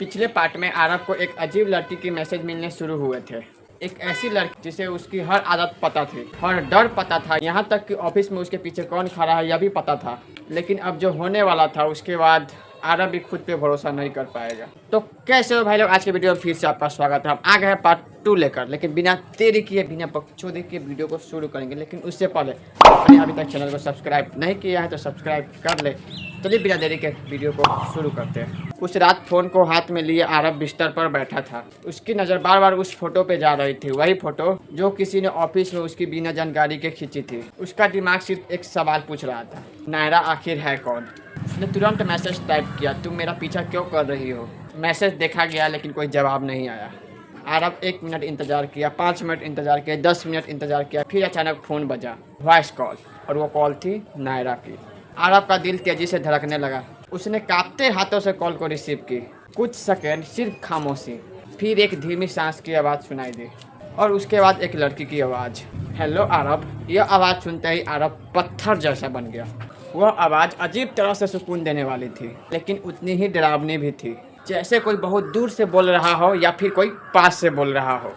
पिछले पार्ट में आरब को एक अजीब लड़की के मैसेज मिलने शुरू हुए थे। एक ऐसी लड़की जिसे उसकी हर आदत पता थी, हर डर पता था, यहाँ तक कि ऑफिस में उसके पीछे कौन खड़ा है यह भी पता था। लेकिन अब जो होने वाला था उसके बाद आरब भी खुद पे भरोसा नहीं कर पाएगा। तो कैसे हो भाई लोग, आज के वीडियो में फिर से आपका स्वागत है। हम आ गए हैं पार्ट 2 लेकर, लेकिन बिना देरी किए बिना बकचोदी के वीडियो को शुरू करेंगे। लेकिन उससे पहले आपने अभी तक चैनल को सब्सक्राइब नहीं किया है तो सब्सक्राइब कर ले। चलिए बिना देरी के वीडियो को शुरू करते हैं। उस रात फ़ोन को हाथ में लिए आरब बिस्तर पर बैठा था। उसकी नज़र बार बार उस फोटो पे जा रही थी, वही फोटो जो किसी ने ऑफिस में उसकी बिना जानकारी के खींची थी। उसका दिमाग सिर्फ एक सवाल पूछ रहा था, नायरा आखिर है कौन। उसने तुरंत मैसेज टाइप किया, तुम मेरा पीछा क्यों कर रही हो। मैसेज देखा गया लेकिन कोई जवाब नहीं आया। आरब 1 मिनट इंतज़ार किया, 5 मिनट इंतज़ार किया, 10 मिनट इंतज़ार किया, फिर अचानक फ़ोन बजा, वॉइस कॉल, और वो कॉल थी नायरा की। आरब का दिल तेज़ी से धड़कने लगा। उसने कांपते हाथों से कॉल को रिसीव की। कुछ सेकंड सिर्फ खामोशी, फिर एक धीमी सांस की आवाज़ सुनाई दी और उसके बाद एक लड़की की आवाज़, हेलो आरब। यह आवाज़ सुनते ही आरब पत्थर जैसा बन गया। वह आवाज़ अजीब तरह से सुकून देने वाली थी, लेकिन उतनी ही डरावनी भी थी, जैसे कोई बहुत दूर से बोल रहा हो या फिर कोई पास से बोल रहा हो।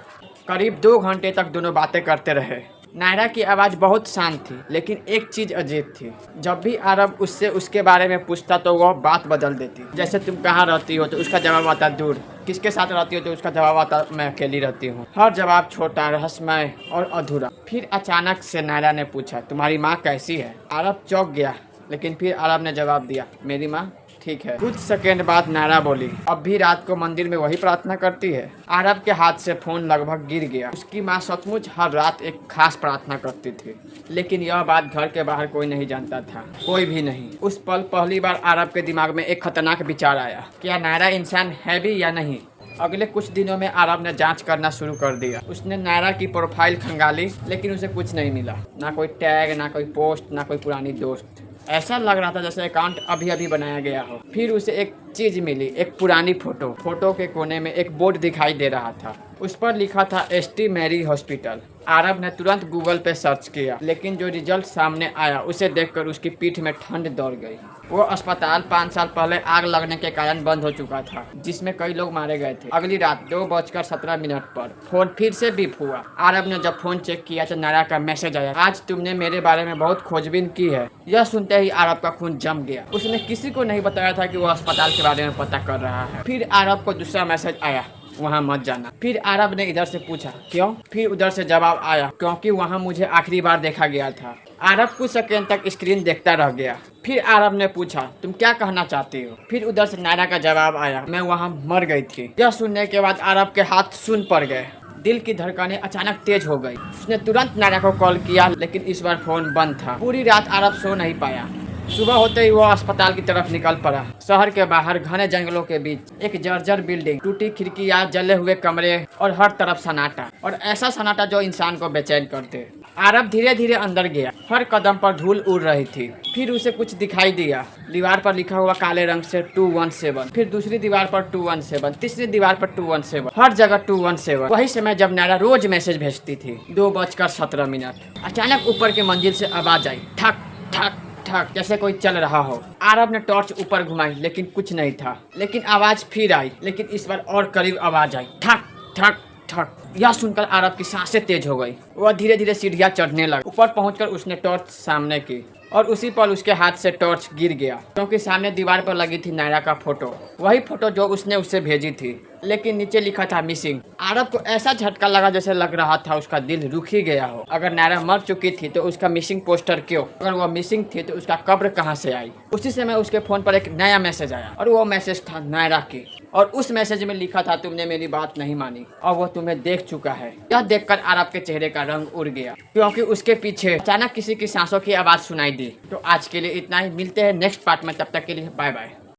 करीब 2 घंटे तक दोनों बातें करते रहे। नायरा की आवाज़ बहुत शांत थी, लेकिन एक चीज़ अजीब थी। जब भी आरब उससे उसके बारे में पूछता तो वह बात बदल देती। जैसे तुम कहाँ रहती हो तो उसका जवाब आता दूर, किसके साथ रहती हो तो उसका जवाब आता मैं अकेली रहती हूँ। हर जवाब छोटा, रहस्यमय और अधूरा। फिर अचानक से नायरा ने पूछा, तुम्हारी माँ कैसी है। आरब चौंक गया, लेकिन फिर आरब ने जवाब दिया, मेरी माँ ठीक है। कुछ सेकंड बाद नायरा बोली, अब भी रात को मंदिर में वही प्रार्थना करती है। आरब के हाथ से फोन लगभग गिर गया। उसकी माँ सचमुच हर रात एक खास प्रार्थना करती थी, लेकिन यह बात घर के बाहर कोई नहीं जानता था, कोई भी नहीं। उस पल पहली बार आरब के दिमाग में एक खतरनाक विचार आया, क्या नायरा इंसान है भी या नहीं। अगले कुछ दिनों में आरब ने जांच करना शुरू कर दिया। उसने नायरा की प्रोफाइल खंगाली, लेकिन उसे कुछ नहीं मिला, ना कोई टैग, ना कोई पोस्ट, ना कोई पुरानी दोस्त। ऐसा लग रहा था जैसे अकाउंट अभी अभी बनाया गया हो। फिर उसे एक चीज मिली, एक पुरानी फोटो। फोटो के कोने में एक बोर्ड दिखाई दे रहा था, उस पर लिखा था एसटी मैरी हॉस्पिटल। आरब ने तुरंत गूगल पे सर्च किया, लेकिन जो रिजल्ट सामने आया उसे देखकर उसकी पीठ में ठंड दौड़ गई। वो अस्पताल 5 साल पहले आग लगने के कारण बंद हो चुका था, जिसमें कई लोग मारे गए थे। अगली रात 2:17 पर फोन फिर से बीप हुआ। आरब ने जब फोन चेक किया तो नायरा का मैसेज आया, आज तुमने मेरे बारे में बहुत खोजबीन की है। यह सुनते ही आरब का खून जम गया। उसने किसी को नहीं बताया था कि वो अस्पताल के बारे में पता कर रहा है। फिर आरब को दूसरा मैसेज आया, वहाँ मत जाना। फिर आरब ने इधर से पूछा, क्यों। फिर उधर से जवाब आया, क्योंकि वहाँ मुझे आखिरी बार देखा गया था। आरब कुछ सेकंड तक स्क्रीन देखता रह गया। फिर आरब ने पूछा, तुम क्या कहना चाहती हो। फिर उधर से नायरा का जवाब आया, मैं वहाँ मर गई थी। यह सुनने के बाद आरब के हाथ सुन पड़ गए। दिल की धड़कनें अचानक तेज हो गई। उसने तुरंत नायरा को कॉल किया, लेकिन इस बार फोन बंद था। पूरी रात आरब सो नहीं पाया। सुबह होते ही वो अस्पताल की तरफ निकल पड़ा। शहर के बाहर घने जंगलों के बीच एक जर्जर बिल्डिंग, टूटी खिड़कियां, जले हुए कमरे और हर तरफ सन्नाटा, और ऐसा सन्नाटा जो इंसान को बेचैन कर दे। आरब धीरे धीरे अंदर गया। हर कदम पर धूल उड़ रही थी। फिर उसे कुछ दिखाई दिया। दीवार पर लिखा हुआ काले रंग से 217। फिर दूसरी दीवार पर 217, तीसरी दीवार पर 217, हर जगह 217। वही समय जब नायरा रोज मैसेज भेजती थी। 2:17। अचानक ऊपर के मंजिल से आवाज आई, ठक ठक ठक, जैसे कोई चल रहा हो। आरब ने टॉर्च ऊपर घुमाई, लेकिन कुछ नहीं था। लेकिन आवाज फिर आई, लेकिन इस बार और करीब आवाज आई, ठक ठक ठक। यह सुनकर आरब की सांसें तेज हो गई। वह धीरे धीरे सीढ़ियां चढ़ने लगा। ऊपर पहुंचकर उसने टॉर्च सामने की, और उसी पल उसके हाथ से टॉर्च गिर गया, क्योंकि सामने दीवार पर लगी थी नायरा का फोटो। वही फोटो जो उसने उसे भेजी थी, लेकिन नीचे लिखा था मिसिंग। आरब को ऐसा झटका लगा जैसे लग रहा था उसका दिल रुक ही गया हो। अगर नायरा मर चुकी थी तो उसका मिसिंग पोस्टर क्यों। अगर वह मिसिंग थी तो उसका कब्र कहाँ से आई। उसी समय उसके फोन पर एक नया मैसेज आया, और वो मैसेज था नायरा की। और उस मैसेज में लिखा था, तुमने मेरी बात नहीं मानी और वो तुम्हें देख चुका है। यह देखकर आरब के चेहरे का रंग उड़ गया, क्योंकि उसके पीछे अचानक किसी की सांसों की आवाज़ सुनाई दी। तो आज के लिए इतना ही, मिलते हैं नेक्स्ट पार्ट में। तब तक के लिए बाय बाय।